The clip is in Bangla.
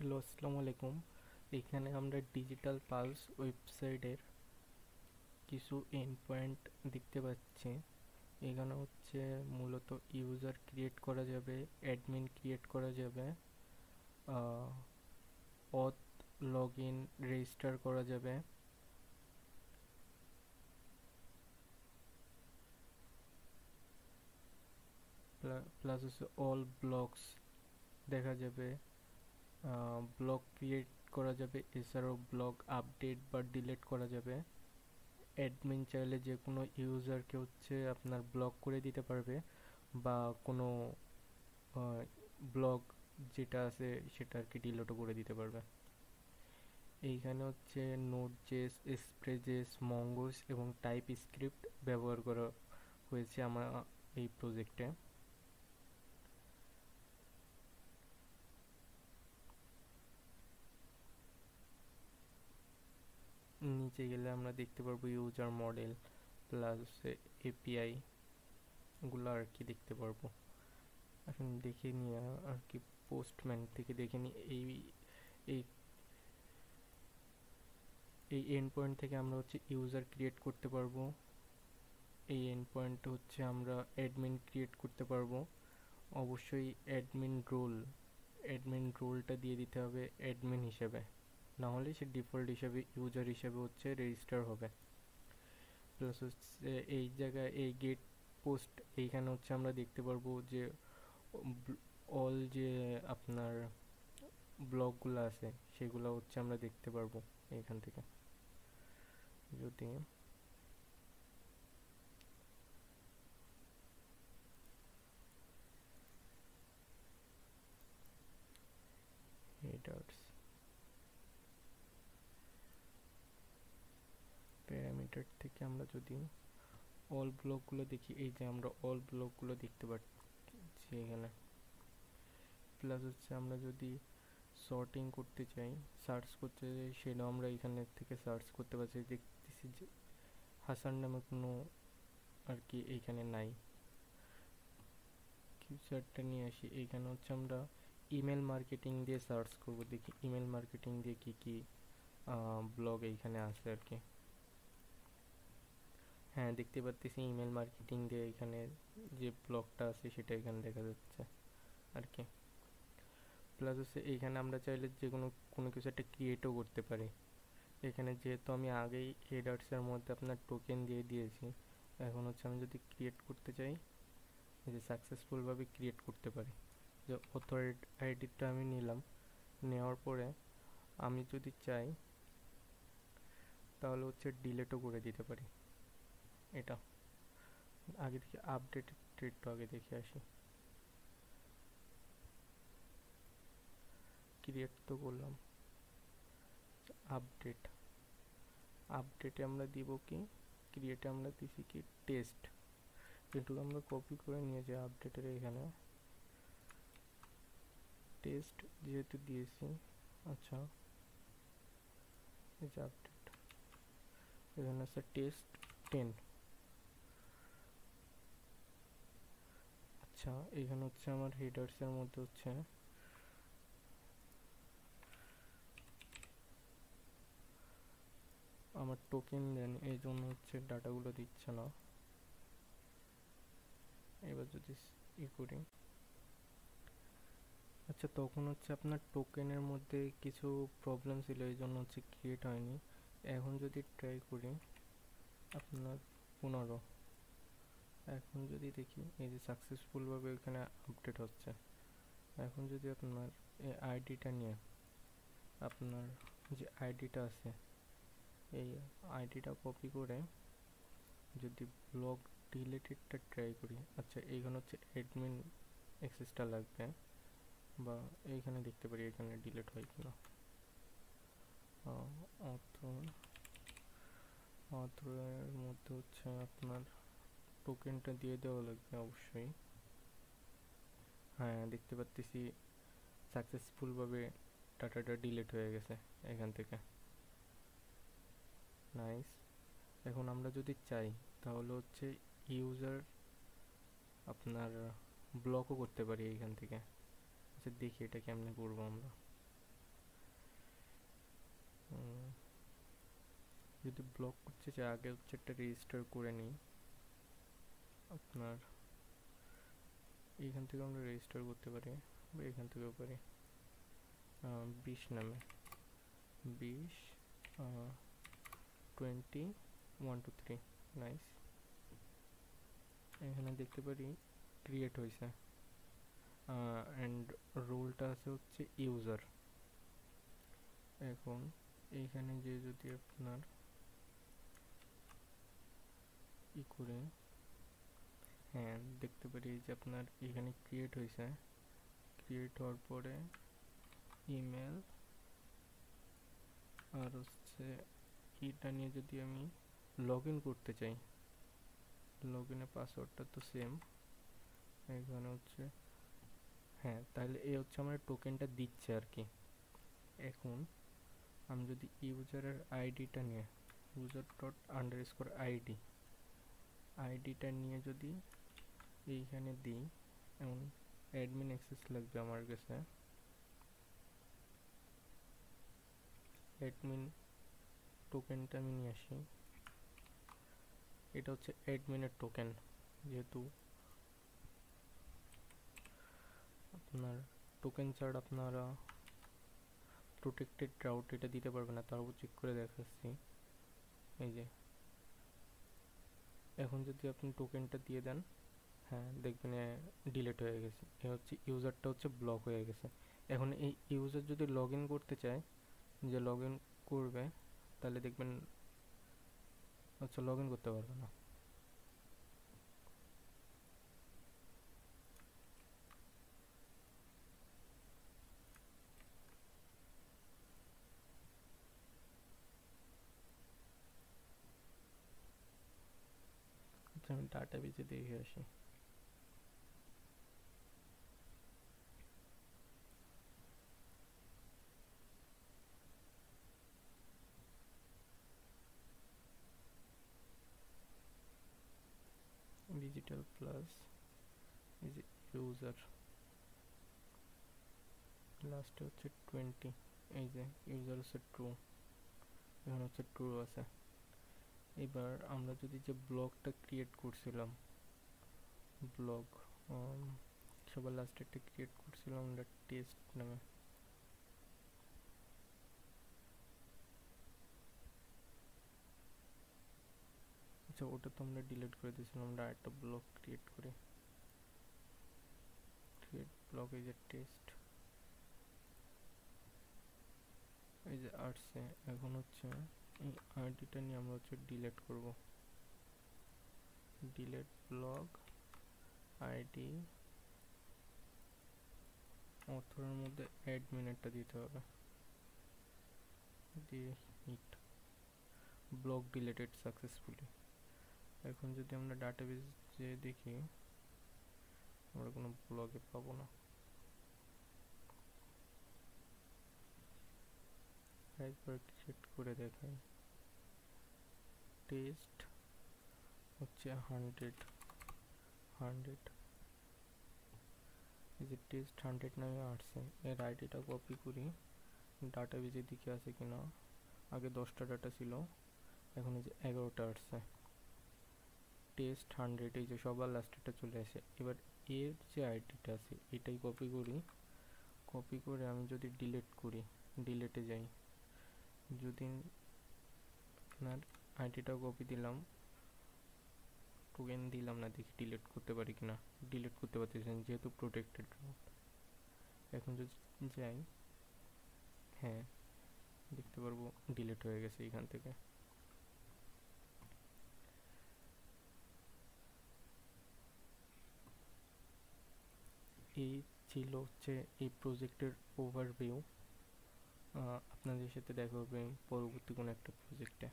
হ্যালো, আসসালামু আলাইকুম। এখানে আমরা ডিজিটাল পালস ওয়েবসাইটের কিছু এন্ড পয়েন্ট দেখতে পাচ্ছি। এখানে হচ্ছে মূলত ইউজার ক্রিয়েট করা যাবে, অ্যাডমিন ক্রিয়েট করা যাবে, অথ লগ ইন রেজিস্টার করা যাবে, প্লাস হচ্ছে অল ব্লগস দেখা যাবে, ব্লগ ক্রিয়েট করা যাবে, এছাড়াও ব্লগ আপডেট বা ডিলিট করা যাবে। অ্যাডমিন চাইলে যে কোনো ইউজারকে হচ্ছে আপনার ব্লক করে দিতে পারবে বা কোনো ব্লগ যেটা আছে সেটা আর কি ডিলিটও করে দিতে পারবে। এইখানে হচ্ছে নোট.জেএস, এক্সপ্রেস.জেএস, মঙ্গোস এবং টাইপ স্ক্রিপ্ট ব্যবহার করা হয়েছে আমার এই প্রজেক্টে। নিচে গেলে আমরা দেখতে পারবো ইউজার মডেল প্লাস হচ্ছে এপিআই গুলো আর কি দেখতে পারবো। এখন দেখে নিয়ে আর কি পোস্টম্যান থেকে দেখে নিই এই এই এন্ড পয়েন্ট থেকে আমরা হচ্ছে ইউজার ক্রিয়েট করতে পারবো। এই এন্ড পয়েন্ট হচ্ছে আমরা অ্যাডমিন ক্রিয়েট করতে পারবো। অবশ্যই অ্যাডমিন রোলটা দিয়ে দিতে হবে অ্যাডমিন হিসেবে, না হলে সে ডিফল্ট হিসেবে ইউজার হিসেবে হচ্ছে রেজিস্টার হবে। প্লাস হচ্ছে এই জায়গায় এই গেট পোস্ট এইখানে হচ্ছে আমরা দেখতে পারবো যে অল যে আপনার ব্লগগুলো আছে সেগুলো হচ্ছে আমরা দেখতে পারবো এইখান থেকে। যদি হেডার্স প্যারামিটার থেকে আমরা যদি অল ব্লকগুলো দেখি, এই যে আমরা অল ব্লকগুলো দেখতে পাচ্ছি এখানে। প্লাস হচ্ছে আমরা যদি সর্টিং করতে চাই, সার্চ করতে চাই, সেটাও আমরা এখানে থেকে সার্চ করতে পারছি। দেখতেছি যে হাসান নামে কোনো আর কি এইখানে নাই। কিউসারটা নিয়ে আসি, এইখানে হচ্ছে আমরা ইমেল মার্কেটিং দিয়ে সার্চ করব, দেখি ইমেল মার্কেটিং দিয়ে কি কি ব্লগ এইখানে আছে আর কি। হ্যাঁ, দেখতে পাচ্ছি ইমেল মার্কেটিং দিয়ে এখানে যে ব্লগটা আছে সেটা এখানে দেখা যাচ্ছে আর কি। প্লাস হচ্ছে এইখানে আমরা চাইলে যে কোনো কিছু একটা ক্রিয়েটও করতে পারি। এখানে যেহেতু আমি আগেই হেডার্সের মধ্যে আপনার টোকেন দিয়ে দিয়েছি, এখন হচ্ছে আমি যদি ক্রিয়েট করতে চাই, এই যে সাকসেসফুলভাবে ক্রিয়েট করতে পারি। যে অথর আইডিটা আমি নিলাম, নেওয়ার পরে আমি যদি চাই তাহলে হচ্ছে ডিলেটও করে দিতে পারি। এটা আগে থেকে আপডেটেডটা আগে দেখে আসি। ক্রিয়েট তো করলাম, আপডেট আপডেটে আমরা দিব কি, ক্রিয়েটে আমরা দিছি কি টেস্ট। এটুকু আমরা কপি করে নিয়ে যাই আপডেটের এখানে, টেস্ট যেহেতু দিয়েছি। আচ্ছা, এই যে আপডেট এখানে আছে টেস্ট 10। আচ্ছা, এখানে হচ্ছে আমার হেডার্সের মধ্যে হচ্ছে আমার টোকেন দেন, এই জন্য হচ্ছে ডাটাগুলো দিচ্ছে না। এবার যদি করি, আচ্ছা তখন হচ্ছে আপনার টোকেনের মধ্যে কিছু প্রবলেম ছিল, এই জন্য হচ্ছে ক্রিয়েট হয়নি। এখন যদি ট্রাই করি আপনার 15, এখন যদি দেখি এই যে সাকসেসফুলভাবে ওইখানে আপডেট হচ্ছে। এখন যদি আপনার এই আইডিটা নিয়ে আপনার যে আইডিটা আছে এই আইডিটা কপি করে যদি ব্লগ ডিলেটেডটা ট্রাই করি, আচ্ছা এইখানে হচ্ছে অ্যাডমিন অ্যাক্সেসটা লাগবে, বা এইখানে দেখতে পারি এখানে ডিলিট হয় কিনা। অথরের মধ্যে হচ্ছে আপনার টোকেনটা দিয়ে দেওয়া লাগবে অবশ্যই। হ্যাঁ, দেখতে পাচ্ছি সাকসেসফুলভাবে ডাটাটা ডিলিট হয়ে গেছে এখান থেকে। নাইস। এখন আমরা যদি চাই তাহলে হচ্ছে ইউজার আপনার ব্লকও করতে পারি এইখান থেকে। আচ্ছা দেখি এটা কেমনে করবো আমরা। যদি ব্লক করতে চাই আগে হচ্ছে একটা রেজিস্টার করে নিই। আপনার এইখান থেকে আমরা রেজিস্টার করতে পারি বা এখান থেকেও পারি। 20 নামে 20 20 1 2 3 নাইস। এখানে দেখতে পারি ক্রিয়েট হয়েছে অ্যান্ড রোলটা আছে হচ্ছে ইউজার। এখন এইখানে যে যদি আপনার ই করে, হ্যাঁ দেখতে পারি যে আপনার এখানে ক্রিয়েট হয়েছে। ক্রিয়েট হওয়ার পরে ইমেল আর হচ্ছে এটা নিয়ে যদি আমি লগ ইন করতে চাই, লগ ইনের পাসওয়ার্ডটা তো সেম এখানে হচ্ছে। হ্যাঁ তাহলে এই হচ্ছে আমার টোকেনটা দিচ্ছে আর কি। এখন আমি যদি ইউজারের আইডিটা নিয়ে ইউজার ডট আন্ডারস্কোর আইডিটা নিয়ে যদি এইখানে দিই, এমন অ্যাডমিন অ্যাক্সেস লাগবে আমার কাছে। অ্যাডমিন টোকেনটা আমি নিয়ে আসি। এটা হচ্ছে অ্যাডমিনের টোকেন, যেহেতু আপনার টোকেন ছাড়া আপনারা প্রোটেক্টেড রাউট এটা দিতে পারবে না, তারপর চেক করে দেখাচ্ছি। এই যে এখন যদি আপনি টোকেনটা দিয়ে দেন, হ্যাঁ দেখবেন ডিলিট হয়ে গেছে। এ হচ্ছে ইউজারটা হচ্ছে ব্লক হয়ে গেছে। এখন এই ইউজার যদি লগ ইন করতে চায়, যে লগ ইন করবে, তাহলে দেখবেন আচ্ছা লগ ইন করতে পারবে না। আচ্ছা আমি ডাটা বেজে দেখে আসি। ডিজিটাল প্লাস এই যে ইউজার লাস্টে হচ্ছে 20, এই যে ইউজার হচ্ছে ট্রু, এখানে হচ্ছে ট্রু আছে। এবার আমরা যদি যে ব্লগটা ক্রিয়েট করছিলাম, ব্লগ সবার লাস্টে একটা ক্রিয়েট করছিলাম আমরা টেস্ট নামে, আচ্ছা ওটা তো আমরা ডিলিট করে দিয়েছিলাম। আমরা একটা ব্লগ ক্রিয়েট করি, ক্রিয়েট ব্লগ এই যে টেস্ট, এই যে আসছে। এখন হচ্ছে এই আইডিটা নিয়ে আমরা হচ্ছে ডিলিট করব। ডিলিট ব্লগ আইডি, অথরের মধ্যে অ্যাডমিনেরটা দিতে হবে, দিয়ে হিট ব্লগ ডিলিটেড সাকসেসফুলি। এখন যদি আমরা ডাটাবেজ যে দেখি, আমরা কোনো ব্লগে পাবো না। একবার ক্রিয়েট করে দেখাই। টেস্ট হচ্ছে 100 এই যে টেস্ট 100 নামে আসছে। এর আইডিটা কপি করি, ডাটাবেজের দিকে আছে কিনা। আগে 10টা ডাটা ছিল, এখন এই যে 11টা আসছে। টেস্ট 100 এই যে সবার লাস্টেরটা চলে আসে। এবার এর যে আইডিটা আছে এটাই কপি করি। কপি করে আমি যদি ডিলিট করি, ডিলিটে যাই, যদি আপনার আইডিটা কপি দিলাম, টোকেন দিলাম না, দেখি ডিলিট করতে পারি কিনা। ডিলিট করতে পারতেছেন যেহেতু প্রোটেক্টেড। এখন যদি যাই, হ্যাঁ দেখতে পারবো ডিলিট হয়ে গেছে এখান থেকে। এই ছিল হচ্ছে এই প্রজেক্টের ওভারভিউ। আপনাদের সাথে দেখা হবে পরবর্তী কোনো একটা প্রজেক্টে।